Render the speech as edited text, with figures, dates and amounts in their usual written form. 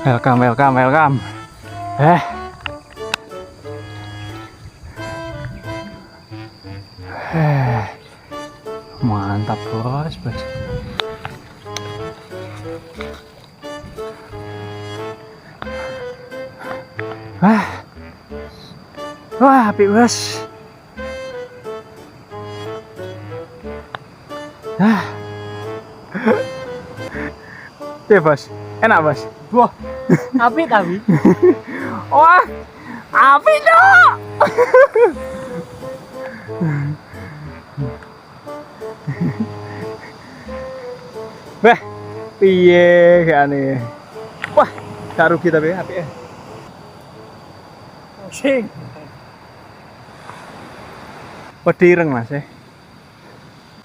Welcome, welcome, welcome. Eh. Mantap, bos, bos. Wah, apik, bos. Ya, bos. Enak, bos. Wah, apik tapi. Wah, apik, Dok. Wah, piye gane? Wah, gak rugi tapi apik ya. Sing. Wedi ireng, Mas.